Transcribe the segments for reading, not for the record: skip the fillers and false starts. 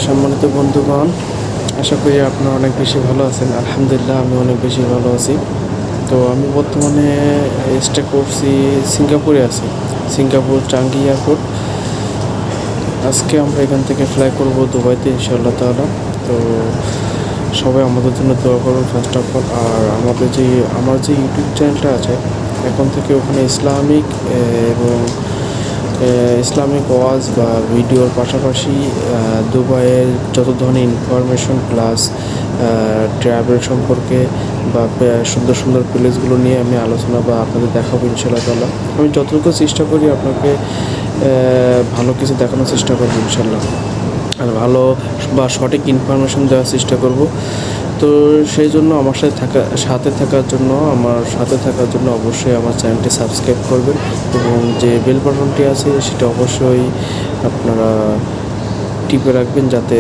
সম্মানিত বন্ধুগণ, আশা করি আপনারা অনেক বেশি ভালো আছেন। আলহামদুলিল্লাহ, আমি অনেক বেশি ভালো আছি। তো আমি বর্তমানে স্টে করছি, সিঙ্গাপুরে আছি, সিঙ্গাপুর চাঙ্গি এয়ারপোর্ট। আজকে আমরা এখান থেকে ফ্লাই করব দুবাইতে ইনশাআল্লাহ তাআলা। তো সবাই আমাদের জন্য দোয়া করুন ফার্স্ট অফ অল। আর আমার যে ইউটিউব চ্যানেলটা আছে, এখন থেকে ওখানে ইসলামিক ওয়াজ বা ভিডিওর পাশাপাশি দুবাইয়ের যত ধরনের ইনফরমেশন প্লাস ট্রাভেল সম্পর্কে বা সুন্দর সুন্দর প্লেসগুলো নিয়ে আমি আলোচনা বা আপনাদের দেখাবো ইনশাআল্লাহ তাআলা। আমি যতটুকু চেষ্টা করি আপনাকে ভালো কিছু দেখানোর চেষ্টা করবো ইনশাআল্লাহ, আর ভালো বা সঠিক ইনফরমেশন দেওয়ার চেষ্টা করব। তো সেই জন্য আমার সাথে থাকার জন্য অবশ্যই আমার চ্যানেলটি সাবস্ক্রাইব করবেন এবং যে বেল বাটনটি আছে সেটা অবশ্যই আপনারা টিপে রাখবেন, যাতে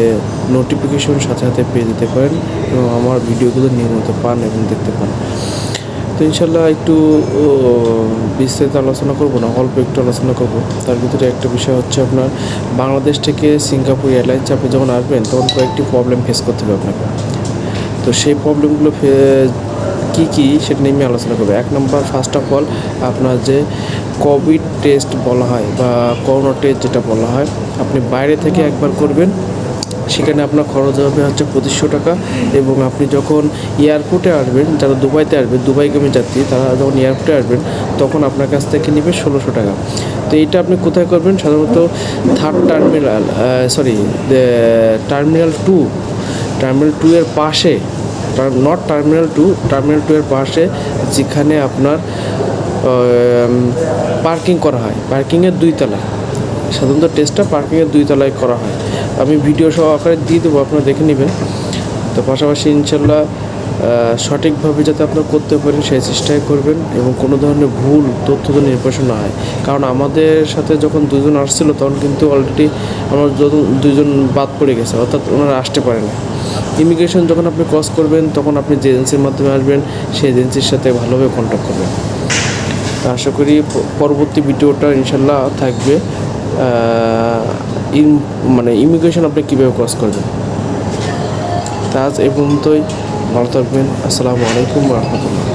নোটিফিকেশন সাথে সাথে পেয়ে যেতে পারেন এবং আমার ভিডিওগুলো নিয়মিত পান এবং দেখতে পান। তো ইনশাল্লাহ একটু বিস্তারিত আলোচনা করব না, অল্প একটু আলোচনা করব। তার ভিতরে একটা বিষয় হচ্ছে, আপনার বাংলাদেশ থেকে সিঙ্গাপুর এয়ারলাইন্সে আপনি যখন আসবেন তখন কয়েকটি প্রবলেম ফেস করতে হবে আপনাকে। তো সেই প্রবলেমগুলো কী সেটা নিয়ে আমি আলোচনা করবো। এক নম্বর, ফার্স্ট অফ অল, আপনার যে কোভিড টেস্ট বলা হয় বা করোনা টেস্ট যেটা বলা হয়, আপনি বাইরে থেকে একবার করবেন, সেখানে আপনার খরচ হবে হচ্ছে 2500 টাকা। এবং আপনি যখন এয়ারপোর্টে আসবেন, যারা দুবাইতে আসবেন, দুবাইগামী যাত্রী, তারা যখন এয়ারপোর্টে আসবেন তখন আপনার কাছ থেকে নেবে 1600 টাকা। তো এইটা আপনি কোথায় করবেন? সাধারণত টার্মিনাল 2 এর পাশে, টার্মিনাল 2 এর পাশে, যেখানে আপনার পার্কিং করা হয়, পার্কিংয়ের 2 তলায়। সাধারণত টেস্টটা পার্কিংয়ের 2 তলায় করা হয়। আমি ভিডিও সহ আকারে দিয়ে দেবো, আপনারা দেখে নেবেন। তো পাশাপাশি ইনশাল্লাহ সঠিকভাবে যাতে আপনারা করতে পারেন সেই চেষ্টাই করবেন এবং কোনো ধরনের ভুল তথ্য যেন নির্বাচন না হয়। কারণ আমাদের সাথে যখন 2 জন আসছিলো তখন কিন্তু অলরেডি আমার 2 জন বাদ পড়ে গেছে, অর্থাৎ ওনারা আসতে পারে না। ইমিগ্রেশন যখন আপনি ক্রস করবেন তখন আপনি যে এজেন্সির মাধ্যমে আসবেন সেই এজেন্সির সাথে ভালোভাবে কন্ট্যাক্ট করবেন। আশা করি পরবর্তী ভিডিওটা ইনশাল্লাহ থাকবে ইমিগ্রেশন আপনি কীভাবে ক্রস করবেন। তা আজ এই পর্যন্তই, ভালো থাকবেন। আসসালামু আলাইকুম ওয়া রাহমাতুল্লাহ।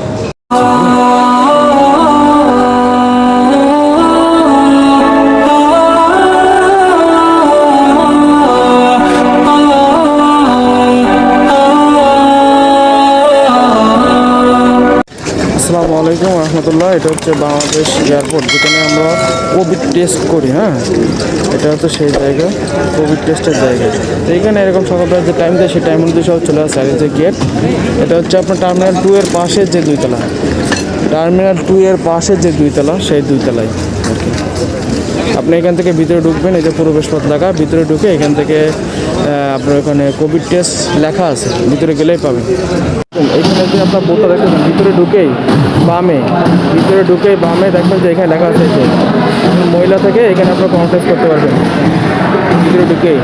আসসালামু আলাইকুম রহমতুল্লাহ। এটা হচ্ছে বাংলাদেশ এয়ারপোর্ট, যেখানে আমরা কোভিড টেস্ট করি। এটা হচ্ছে সেই জায়গা, কোভিড টেস্টের জায়গা। তো এইখানে এরকম সকালবেলা যে টাইম দেয় সেই টাইম অনুযায়ী সব চলে আসে। আর যে গেট, এটা হচ্ছে আপনার টার্মিনাল 2 এর পাশে যে 2 তলা, টার্মিনাল 2 এর পাশে যে 2 তলা, সেই 2 তলায়। ওকে, আপনি এখান থেকে ভিতরে ঢুকবেন, এই যে প্রবেশপথ লেখা, ভিতরে ঢুকে এখান থেকে আপনার ওখানে কোভিড টেস্ট লেখা আছে, ভিতরে গেলেই পাবেন। এইখানে যে আপনার বোর্ডটা দেখবেন, ভিতরে ঢুকেই বামে দেখবেন যে এখানে লেখা আছে যে মহিলা থেকে, এখানে আপনার কন্ট্যাক্ট করতে পারবেন ভিতরে ঢুকেই।